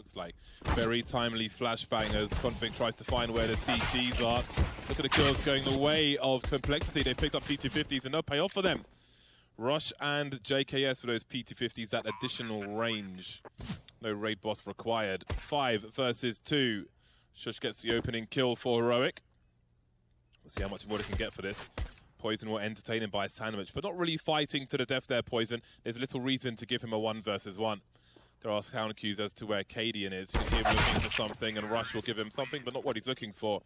looks like. Very timely flashbangers. Config tries to find where the CTs are. Look at the kills going the way of Complexity. They picked up P250s and no payoff for them. Rush and JKS for those P250s, that additional range. No raid boss required. 5 versus 2. Shush gets the opening kill for Heroic. We'll see how much more they can get for this. Poison will entertain him by a sandwich, but not really fighting to the death there, Poison. There's little reason to give him a 1 versus 1. There are counter cues as to where Cadian is. You can see him looking for something, and Rush will give him something, but not what he's looking for.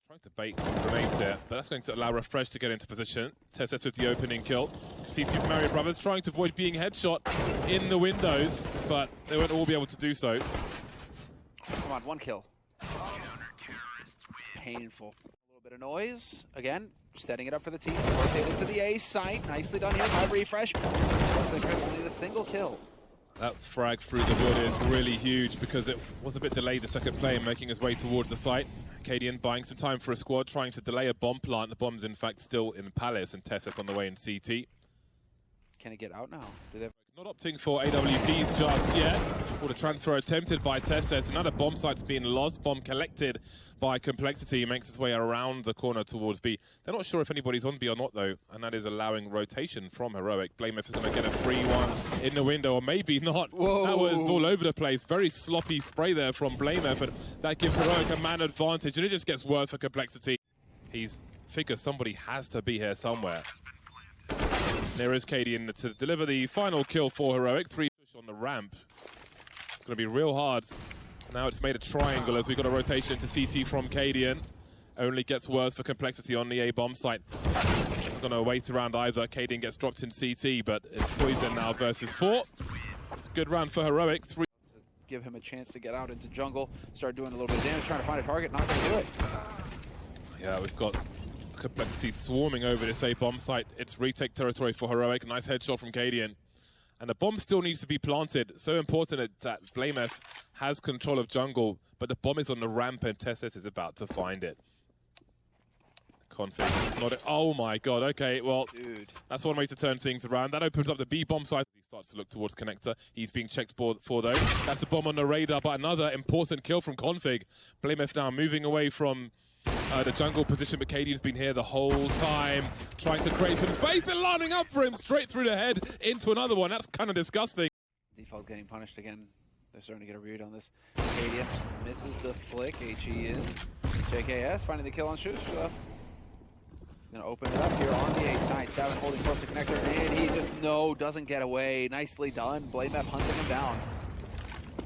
Trying to bait some grenades here, but that's going to allow Refresh to get into position. Tesses with the opening kill. See Super Mario Brothers trying to avoid being headshot in the windows, but they won't all be able to do so. Come on, 1 kill. Painful. A little bit of noise. Again, setting it up for the team. Rotated to the A site. Nicely done here by Refresh. Only the single kill. That frag through the wood is really huge because it was a bit delayed, the second play, making his way towards the site. Cadian buying some time for a squad, trying to delay a bomb plant. The bomb's in fact still in Palace, and Tessus on the way in CT. Can it get out now? Do they have... Not opting for AWPs just yet. Or the transfer attempted by Tessus. Another bomb site's being lost. Bomb collected by Complexity. He makes his way around the corner towards B. They're not sure if anybody's on B or not, though. And that is allowing rotation from Heroic. Blamef is going to get a free one in the window, or maybe not. Whoa. That was all over the place. Very sloppy spray there from Blamef. And that gives Heroic a man advantage. And it just gets worse for Complexity. He's figures somebody has to be here somewhere. There is Cadian to deliver the final kill for Heroic. 3 push on the ramp. It's going to be real hard. Now it's made a triangle as we got a rotation to CT from Cadian. Only gets worse for Complexity on the A bomb site. Not going to wait around either. Cadian gets dropped in CT, but it's Poison now versus 4. It's a good round for Heroic. 3. Give him a chance to get out into jungle, start doing a little bit of damage, trying to find a target, not going to do it. Yeah, we've got Complexity swarming over this A bomb site. It's retake territory for Heroic. Nice headshot from Cadian. And the bomb still needs to be planted. So important that Blamef has control of jungle, but the bomb is on the ramp and Tessus is about to find it. Config, not it. Oh my god, okay, well, dude, that's one way to turn things around. That opens up the B bomb site. He starts to look towards Connector. He's being checked for though. That's the bomb on the radar, but another important kill from Config. Blamef now moving away from the jungle position, but Cadian's been here the whole time, trying to create some space. They're lining up for him straight through the head into another one. That's kind of disgusting. Default getting punished again. They're starting to get a read on this. Cadian misses the flick. HE in. JKS finding the kill on Shush. He's going to open it up here on the A side. Stavin holding close to Connector, and he just doesn't get away. Nicely done. Blamef hunting him down.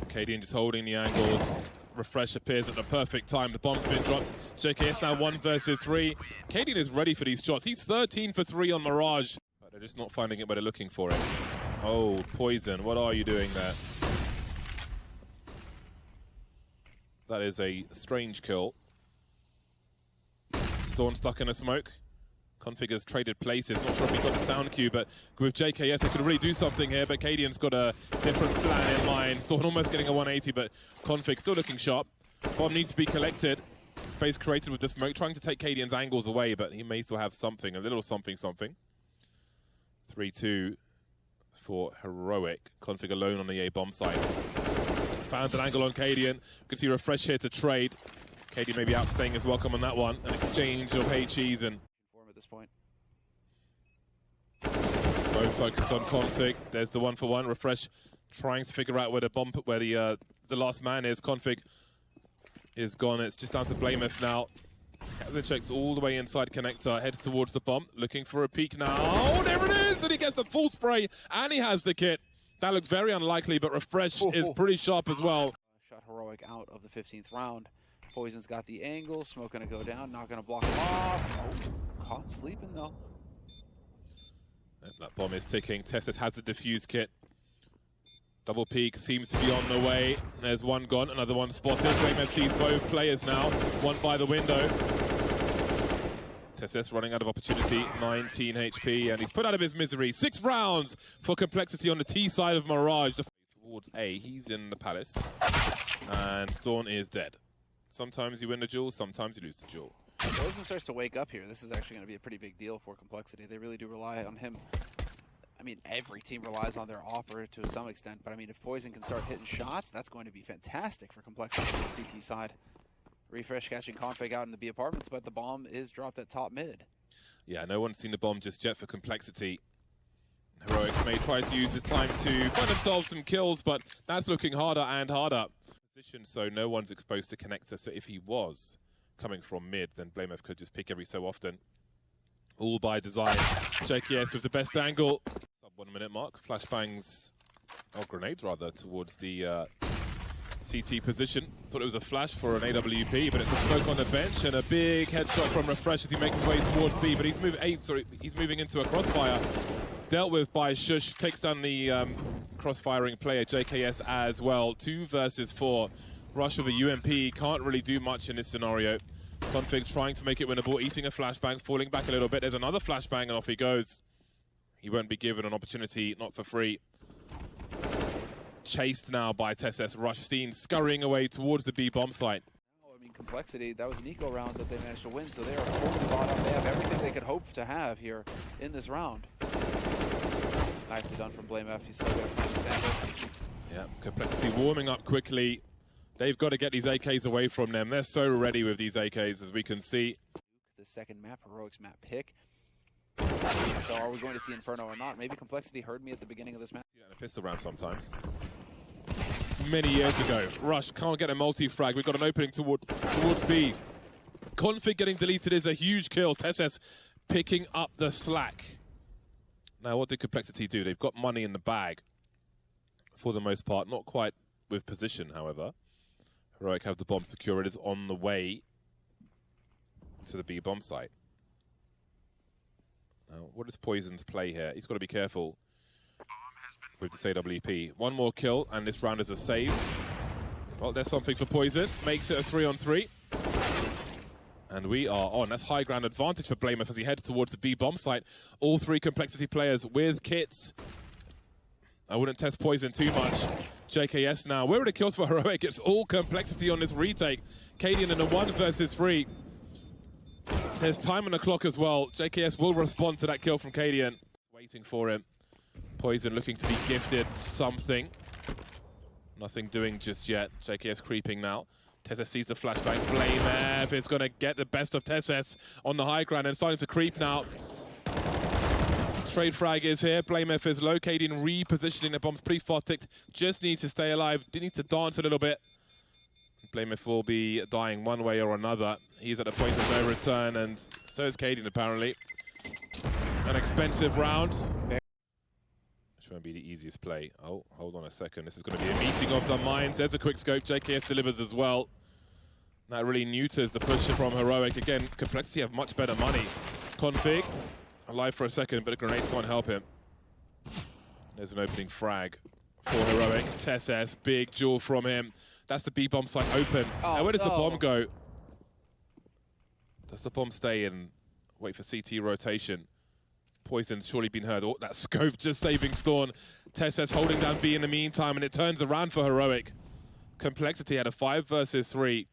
Cadian just holding the angles. Refresh appears at the perfect time. The bomb's been dropped. JKS now 1 versus 3. Cadian is ready for these shots. He's 13 for 3 on Mirage. But they're just not finding it where they're looking for it. Oh, Poison, what are you doing there? That is a strange kill. Storm stuck in a smoke. Config has traded places. Not sure if he got the sound cue, but with JKS, he could really do something here. But Cadian's got a different plan in mind. Storm almost getting a 180, but Config still looking sharp. Bomb needs to be collected. Space created with the smoke, trying to take Cadian's angles away, but he may still have something, a little something. 3-2 for Heroic. Config alone on the A bomb site. Found an angle on Cadian. You can see Refresh here to trade. Cadian maybe outstaying his welcome on that one. An exchange of HEs and at this point. Both focused on Config. There's the 1-for-1. Refresh trying to figure out where the last man is. Config is gone. It's just down to Blamef now. Captain checks all the way inside Connector, heads towards the bomb, looking for a peek now. Oh, there it is! And he gets the full spray, and he has the kit. That looks very unlikely, but Refresh is pretty sharp as well. Shot Heroic out of the 15th round. Poison's got the angle. Smoke gonna go down, not gonna block him off. Oh, caught sleeping though. That bomb is ticking. Tessus has the defuse kit. Double peek seems to be on the way. There's one gone, another one spotted. Blamef sees both players now. One by the window. Tessus running out of opportunity. 19 HP, and he's put out of his misery. 6 rounds for Complexity on the T side of Mirage. Towards A, he's in the Palace. And Storm is dead. Sometimes you win the duel, sometimes you lose the duel. Poison starts to wake up here. This is actually going to be a pretty big deal for Complexity. They really do rely on him I mean, every team relies on their opera to some extent, but I mean, if Poison can start hitting shots, that's going to be fantastic for Complexity on the CT side. Refresh catching config out in the B apartments, but the bomb is dropped at top mid. Yeah, no one's seen the bomb just yet for Complexity. Heroic may try to use this time to find themselves some kills, but that's looking harder and harder. Position, so no one's exposed to connector, so if he was coming from mid, then BlameF could just pick every so often. All by design. JKS with the best angle. Sub 1 minute mark. Flashbangs, or grenades rather, towards the CT position. Thought it was a flash for an AWP, but it's a smoke on the bench and a big headshot from Refresh as he makes his way towards B. But he's moving into a crossfire. Dealt with by Shush. Takes down the cross-firing player JKS as well. 2 versus 4. Rush with a UMP. Can't really do much in this scenario. Config trying to make it winnable, eating a flashbang, falling back a little bit. There's another flashbang and off he goes. He won't be given an opportunity, not for free. Chased now by TSS Rushstein, scurrying away towards the B bomb site. Oh, I mean, Complexity, that was an eco round that they managed to win, so they are fully bought up. They have everything they could hope to have here in this round. Nicely done from BlameF. He's still got a nice sample. Yeah, Complexity warming up quickly. They've got to get these AKs away from them. They're so ready with these AKs, as we can see. The second map, Heroic's map pick. So are we going to see Inferno or not? Maybe Complexity heard me at the beginning of this match. Yeah, a pistol round sometimes. Many years ago, Rush can't get a multi-frag. We've got an opening towards B. Config getting deleted is a huge kill. TSS picking up the slack. Now, what did Complexity do? They've got money in the bag, for the most part. Not quite with position, however. Heroic have the bomb secure. It is on the way to the B bomb site. Now, what is Poison's play here? He's got to be careful with this AWP. One more kill, and this round is a save. Well, there's something for Poison. Makes it a 3-on-3. And we are on. That's high ground advantage for BlameF as he heads towards the B bomb site. All 3 Complexity players with kits. I wouldn't test Poison too much. JKS now. Where are the kills for Heroic? It's all Complexity on this retake. Cadian in a 1 versus 3. There's time on the clock as well. JKS will respond to that kill from Cadian. Waiting for him. Poison looking to be gifted something. Nothing doing just yet. JKS creeping now. TSS sees the flashbang. BlameF is going to get the best of TSS on the high ground and starting to creep now. Trade frag is here. BlameF is locating, repositioning the bombs. Pretty far ticked. Just needs to stay alive. Needs to dance a little bit. BlameF will be dying one way or another. He's at the point of no return, and so is Cadian apparently. An expensive round. Which won't be the easiest play. Oh, hold on a second. This is going to be a meeting of the minds. There's a quick scope. JKS delivers as well. That really neuters the push from Heroic. Again, Complexity have much better money. Config. Alive for a second, but the grenades can't help him. There's an opening frag for Heroic. TSS, big jewel from him. That's the B bomb site open. Oh, now where does the bomb go? Does the bomb stay and wait for CT rotation? Poison's surely been heard. Oh, that scope just saving Storm. TSS holding down B in the meantime, and it turns around for Heroic. Complexity had a 5 versus 3.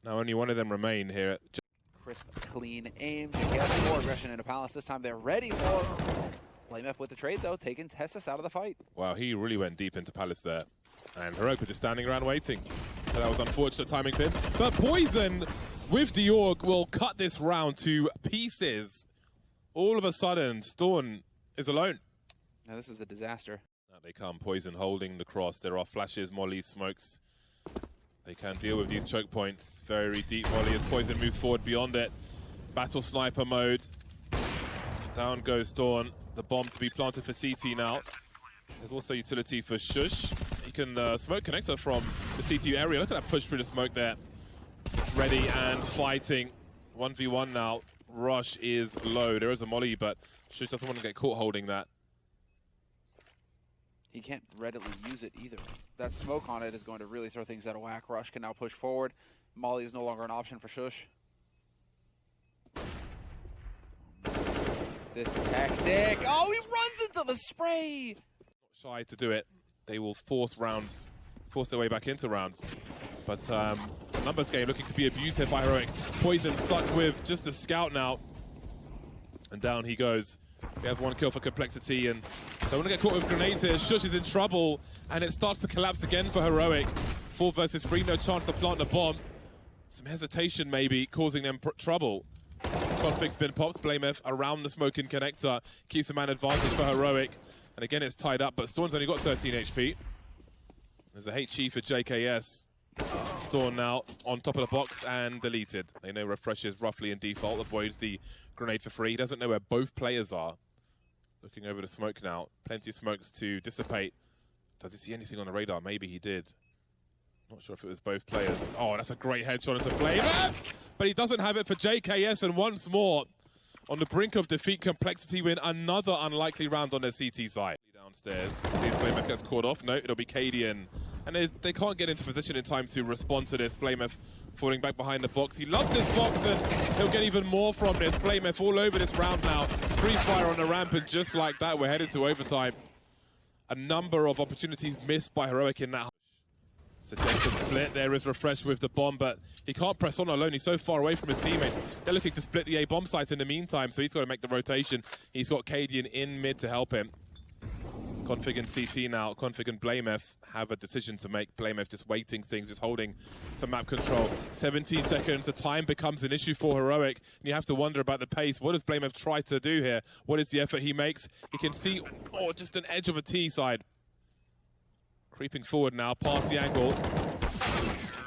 Now only one of them remain here. Crisp, clean aim. JKS more aggression into Palace. This time they're ready for BlameF with the trade, though, taking TSS out of the fight. Wow, he really went deep into Palace there. And Heroic were just standing around waiting. So that was unfortunate timing for him. But Poison, with the Org, will cut this round to pieces. All of a sudden, Storm is alone. Now this is a disaster. Now they come, Poison holding the cross. There are flashes, mollies, smokes. They can deal with these choke points. Very deep volley as Poison moves forward beyond it. Battle sniper mode. Down goes Storm. The bomb to be planted for CT now. There's also utility for Shush. He can smoke connector from the CT area. Look at that push through the smoke there. Ready and fighting. 1v1 now. Rush is low. There is a molly, but Shush doesn't want to get caught holding that. He can't readily use it either. That smoke on it is going to really throw things out of whack. Rush can now push forward. Molly is no longer an option for Shush. This is hectic. Oh, he runs into the spray! Not shy to do it. They will force their way back into rounds. But a numbers game looking to be abused here by Heroic. Poison stuck with just a scout now. And down he goes. We have one kill for Complexity, and don't want to get caught with grenades here. Shush is in trouble, and it starts to collapse again for Heroic. 4 versus 3, no chance to plant the bomb. Some hesitation maybe causing them trouble. Config's been popped. Blameth around the smoking connector keeps a man advantage for Heroic. And again, it's tied up, but Storm's only got 13 HP. There's a HE for JKS. Storm now on top of the box and deleted. They know refreshes roughly in default, avoids the grenade for free. Doesn't know where both players are. Looking over the smoke now. Plenty of smokes to dissipate. Does he see anything on the radar? Maybe he did. Not sure if it was both players. Oh, that's a great headshot into Flamer! But he doesn't have it for JKS, and once more, on the brink of defeat, Complexity win another unlikely round on their CT side. Downstairs, Blameth gets caught off. No, it'll be Cadian. And they can't get into position in time to respond to this. Blameth falling back behind the box. He loves this box, and he'll get even more from this. Blameth all over this round now. Free fire on the ramp, and just like that, we're headed to overtime. A number of opportunities missed by Heroic in that. Suggested split. There is Refresh with the bomb, but he can't press on alone. He's so far away from his teammates. They're looking to split the A bomb site in the meantime, so he's got to make the rotation. He's got Cadian in mid to help him. Config and CT now. Config and Blameth have a decision to make. Blameth just waiting things, just holding some map control. 17 seconds. The time becomes an issue for Heroic, and you have to wonder about the pace. What does Blameth try to do here? What is the effort he makes? He can see, oh, just an edge of a T side. Creeping forward now, past the angle.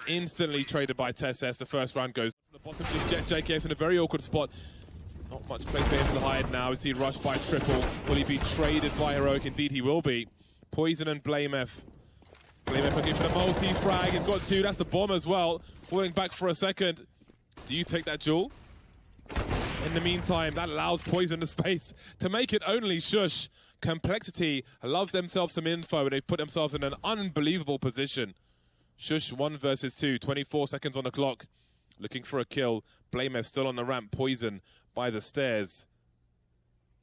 Instantly traded by TSS. The first round goes. The bottom just JKS in a very awkward spot. Not much place for him to hide now. Is he rushed by triple? Will he be traded by Heroic? Indeed, he will be. Poison and Blameth. Blameth looking for the multi-frag. He's got 2. That's the bomb as well. Falling back for a second. Do you take that duel? In the meantime, that allows Poison the space to make it only Shush. Complexity loves themselves some info, and they've put themselves in an unbelievable position. Shush 1 versus 2, 24 seconds on the clock. Looking for a kill. Blameth still on the ramp. Poison by the stairs.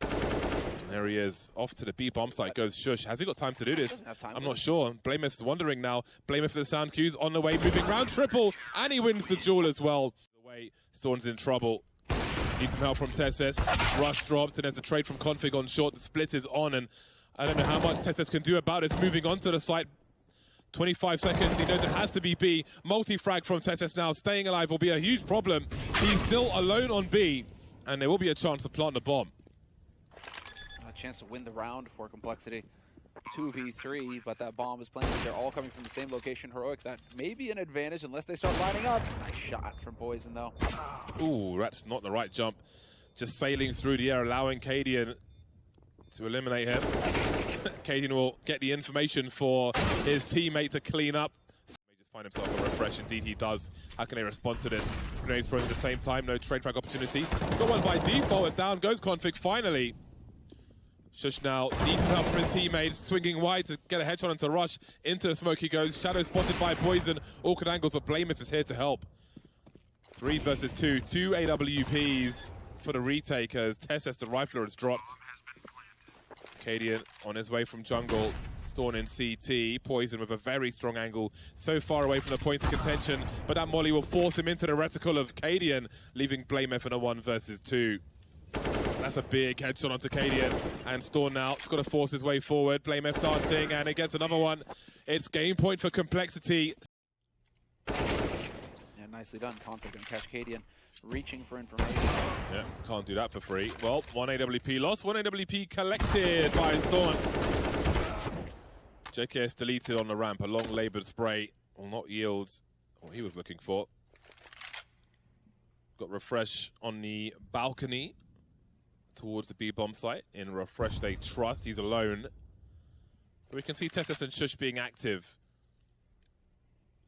And there he is. Off to the B bomb site goes Shush. Has he got time to do this? I'm not sure. Blameth's wondering now. Blameth for the sound cues on the way, moving round triple, and he wins the duel as well. The way Storm's in trouble. Needs some help from TSS. Rush dropped, and there's a trade from Config on short. The split is on, and I don't know how much TSS can do about it. Moving on to the site. 25 seconds. He knows it has to be B. Multi-frag from TSS now. Staying alive will be a huge problem. He's still alone on B, and there will be a chance to plant the bomb. A chance to win the round for Complexity. 2v3, but that bomb is planted. They're all coming from the same location. Heroic, that may be an advantage unless they start lining up. Nice shot from Poison, though. Ooh, that's not the right jump. Just sailing through the air, allowing Cadian to eliminate him. Cadian will get the information for his teammate to clean up. He may just find himself a refresh. Indeed, he does. How can they respond to this? Grenades thrown at the same time. No trade frag opportunity. Got one by default, and down goes Config finally. Shush now needs some help from his teammates, swinging wide to get a headshot into Rush. Into the smoke he goes. Shadow spotted by Poison. Awkward angles, but Blameth is here to help. 3 versus 2. 2 AWPs for the retakers. TSS, the rifler, has dropped. Cadian on his way from jungle. Storm in CT. Poison with a very strong angle. So far away from the point of contention, but that molly will force him into the reticle of Cadian, leaving Blameth in a 1 versus 2. That's a big headshot onto Cadian, and Storm now has got to force his way forward. Blameth dancing, and it gets another one. It's game point for Complexity. Yeah, nicely done. Config and catch Cadian reaching for information. Yeah, can't do that for free. Well, 1 AWP lost, 1 AWP collected by Storm. JKS deleted on the ramp. A long laboured spray will not yield what he was looking for. Got Refresh on the balcony towards the B bomb site. In Refresh they trust. He's alone. But we can see TSS and Shush being active.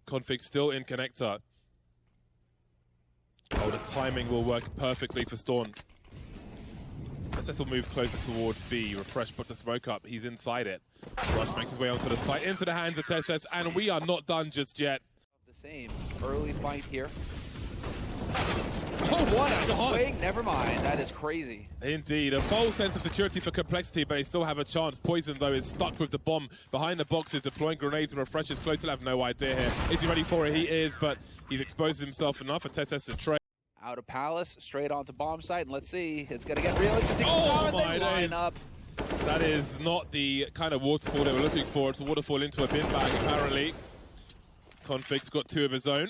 Config still in connector. Oh, the timing will work perfectly for Storm. TSS will move closer towards B. Refresh puts a smoke up. He's inside it. Rush makes his way onto the site, into the hands of TSS, and we are not done just yet. The same early fight here. Oh, what a swing! Never mind. That is crazy. Indeed, a false sense of security for Complexity, but they still have a chance. Poison, though, is stuck with the bomb behind the boxes, deploying grenades and Refresh is close. He'll have no idea here. Is he ready for it? He is, but he's exposed himself enough for TSS to trade. Out of Palace, straight onto bomb site, and let's see, it's gonna get real interesting. Oh They my line days. up. That is not the kind of waterfall they were looking for. It's a waterfall into a bin bag, apparently. Config's got 2 of his own.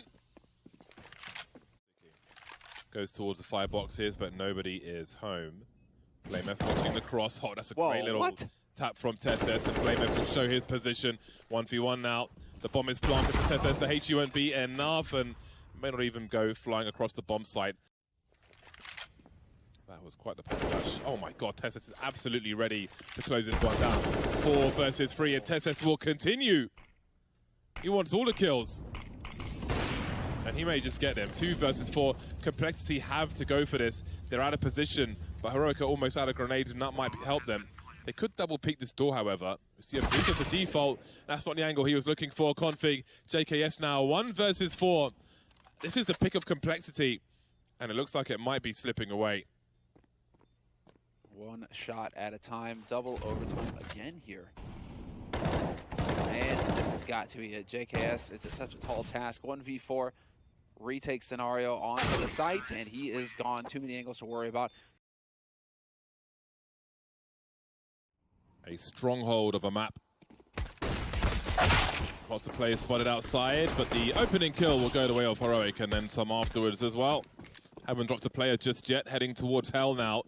Goes towards the fireboxes, but nobody is home. Blamef watching the cross. Oh, that's a great little tap from Tesses, and Blamef will show his position. 1v1 now. The bomb is planted for Tesses. The HU won't be enough, and may not even go flying across the bomb site. That was quite the flash. Oh my god, Tesses is absolutely ready to close this one down. 4 versus 3, and Tesses will continue. He wants all the kills. And he may just get them. 2 versus 4. Complexity have to go for this. They're out of position, but Heroic are almost out of grenades, and that might help them. They could double peek this door, however. We see a bit of the default. That's not the angle he was looking for. Config, JKS now. 1 versus 4. This is the pick of Complexity, and it looks like it might be slipping away. 1 shot at a time. Double overtime again here. And this has got to be a JKS. It's such a tall task. 1v4 retake scenario onto the site, and he is gone. Too many angles to worry about. A stronghold of a map. Lots of players spotted outside, but the opening kill will go the way of Heroic, and then some afterwards as well. Haven't dropped a player just yet, heading towards Hell now.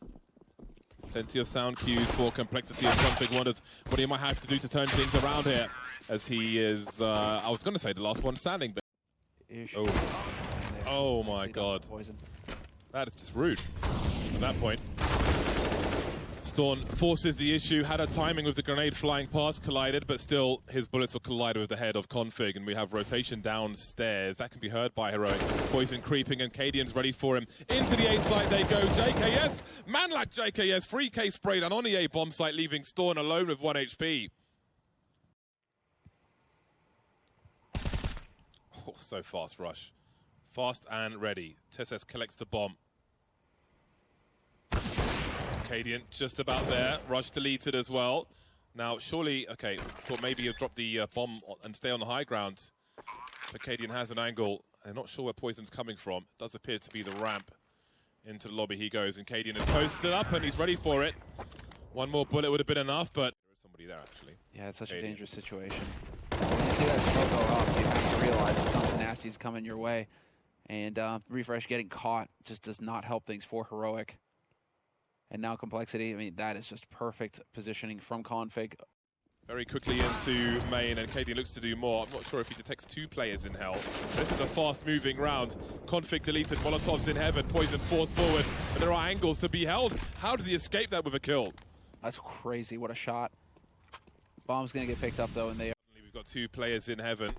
Plenty of sound cues for Complexity, and Config wonders what he might have to do to turn things around here, as he is, I was going to say the last one standing, but... Oh my god. That is just rude at that point. Storm forces the issue, had a timing with the grenade flying past, collided, but still his bullets will collide with the head of Config, and we have rotation downstairs. That can be heard by Heroic. Poison creeping, and Cadian's ready for him. Into the A site they go. JKS, man like JKS, 3K sprayed and on the A bomb site, leaving Storm alone with 1 HP. Oh, so fast, Rush. Fast and ready. Tesses collects the bomb. Cadian just about there. Rush deleted as well. Now, surely, okay, thought maybe he'll drop the bomb and stay on the high ground. But Cadian has an angle. They're not sure where Poison's coming from. It does appear to be the ramp. Into the lobby he goes, and Cadian is posted up, and he's ready for it. 1 more bullet would have been enough, but there is somebody there, actually. Yeah, it's such a dangerous situation. When you see that smoke go up, you have to realize that something nasty is coming your way. And Refresh getting caught just does not help things for Heroic. And now Complexity, I mean, that is just perfect positioning from Config. Very quickly into main, and Cadian looks to do more. I'm not sure if he detects 2 players in Hell. This is a fast-moving round. Config deleted, Molotov's in heaven, Poison forced forward, but there are angles to be held. How does he escape that with a kill? That's crazy, what a shot. Bomb's gonna get picked up though, and We've got 2 players in heaven.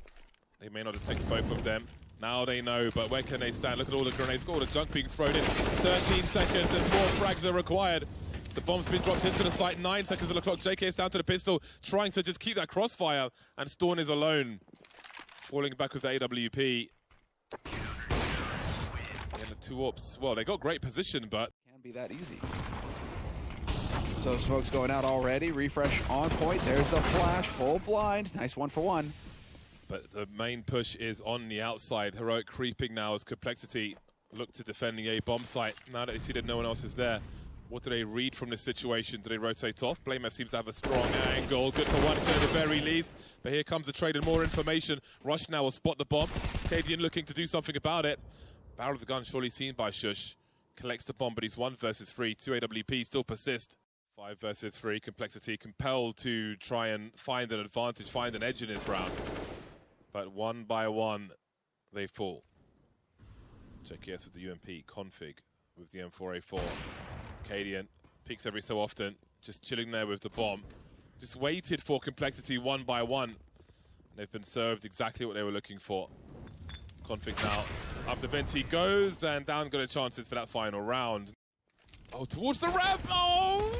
They may not detect both of them. Now they know, but where can they stand? Look at all the grenades, got all the junk being thrown in. 13 seconds and more frags are required. The bomb's been dropped into the site, 9 seconds on the clock. JK is down to the pistol, trying to just keep that crossfire, and Storm is alone. Falling back with the AWP. And the 2 ops, well, they got great position, but... Can't be that easy. So smoke's going out already, Refresh on point. There's the flash, full blind. Nice 1 for 1. But the main push is on the outside. Heroic creeping now as Complexity look to defend the A bomb site. Now that they see that no one else is there, what do they read from this situation? Do they rotate off? Blamef seems to have a strong angle. Good for 1 at the very least. But here comes the trade and more information. Rush now will spot the bomb. Cadian looking to do something about it. Barrel of the gun surely seen by Shush. Collects the bomb, but he's 1 versus 3. 2 AWP still persist. 5 versus 3. Complexity compelled to try and find an advantage, find an edge in this round. But 1 by 1, they fall. JKS with the UMP, Config with the M4A4. Cadian peeks every so often, just chilling there with the bomb. Just waited for Complexity 1 by 1. They've been served exactly what they were looking for. Config now up the vent he goes, and down got a chances for that final round. Oh, towards the ramp! Oh,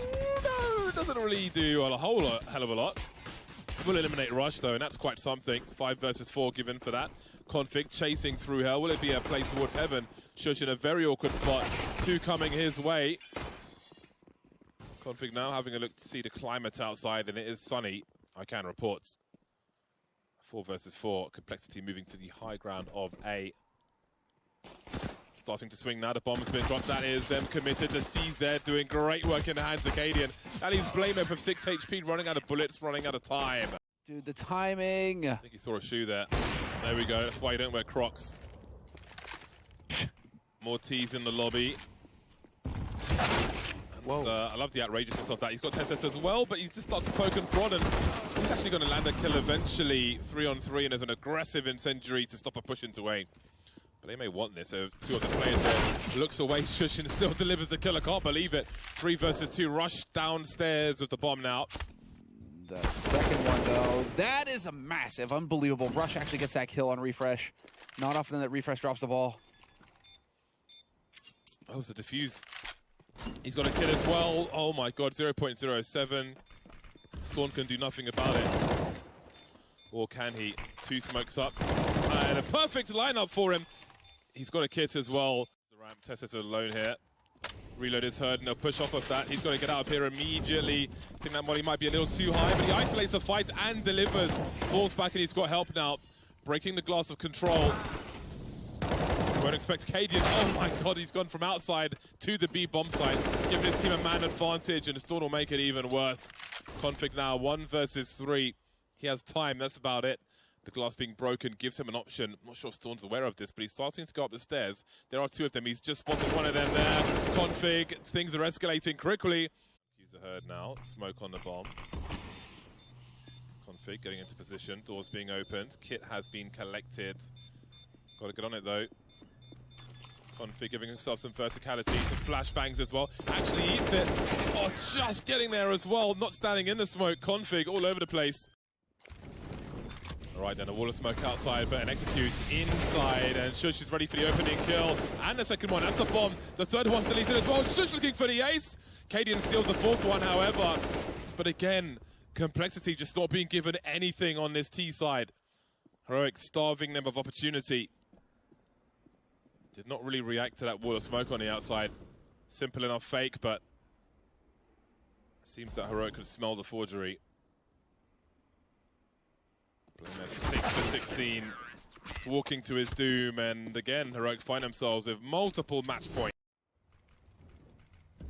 no! It doesn't really do a whole hell of a lot. Will eliminate Rush though, and that's quite something. 5 versus 4 given for that. Config chasing through Hell. Will it be a play towards heaven? Shush in a very awkward spot. 2 coming his way. Config now having a look to see the climate outside, and it is sunny. I can report. 4 versus 4. Complexity moving to the high ground of A. Starting to swing now, the bomb has been dropped. That is them committed to CZ, doing great work in the hands of Cadian. That leaves Blamer with 6 HP, running out of bullets, running out of time. Dude, the timing. I think he saw a shoe there. There we go, that's why you don't wear Crocs. More T's in the lobby. Whoa. I love the outrageousness of that. He's got Tessus as well, but he just starts to poke and prod, and he's actually going to land a kill eventually, 3-on-3, and there's an aggressive incendiary to stop a push into A. But they may want this. So 2 of the players there looks away. Shushin still delivers the kill. I can't believe it. 3 versus 2. Rush downstairs with the bomb now. That second one, though, that is a massive, unbelievable. Rush actually gets that kill on Refresh. Not often that Refresh drops the ball. Oh, it's a defuse. He's got a kill as well. Oh my god, 0.07. Storm can do nothing about it. Or can he? 2 smokes up. And a perfect lineup for him. He's got a kit as well. The ramp test is alone here. Reload is heard and they'll push off of that. He's got to get out of here immediately. I think that money might be a little too high, but he isolates the fight and delivers. Falls back and he's got help now. Breaking the glass of control. Won't expect Cadian. Oh my god, he's gone from outside to the B bomb site, giving his team a man advantage, and the Storm will make it even worse. Config now 1 versus 3. He has time, that's about it. The glass being broken gives him an option. I'm not sure if Storm's aware of this, but he's starting to go up the stairs. There are 2 of them. He's just spotted one of them there. Config, things are escalating quickly. He's heard now. Smoke on the bomb. Config getting into position. Doors being opened. Kit has been collected. Got to get on it though. Config giving himself some verticality, some flashbangs as well. Actually eats it. Oh, just getting there as well. Not standing in the smoke. Config all over the place. All right, then a wall of smoke outside, but an executes inside, and Shush is ready for the opening kill. And the second one, that's the bomb. The third one deleted as well. Shush looking for the ace. Cadian steals the 4th one, however. But again, Complexity just not being given anything on this T side. Heroic starving them of opportunity. Did not really react to that wall of smoke on the outside. Simple enough fake, but seems that Heroic could smell the forgery. 6-16, walking to his doom, and again, Heroic find themselves with multiple match points.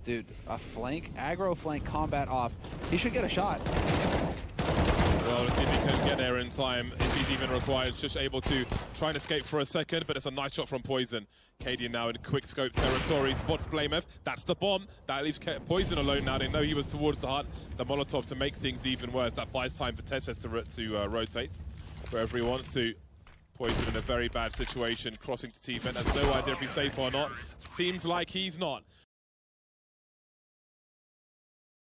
Dude, a flank, aggro flank combat op. He should get a shot. Well, let's see if he can get there in time, if he's even required. Just able to try and escape for a second, but it's a nice shot from Poison. Cadian now in quick scope territory, spots Blameth. That's the bomb. That leaves Poison alone now. They know he was towards the hut. The Molotov to make things even worse. That buys time for Tessus to rotate wherever he wants to. Poison in a very bad situation, crossing to T-Vent. Has no idea if he's safe or not. Seems like he's not.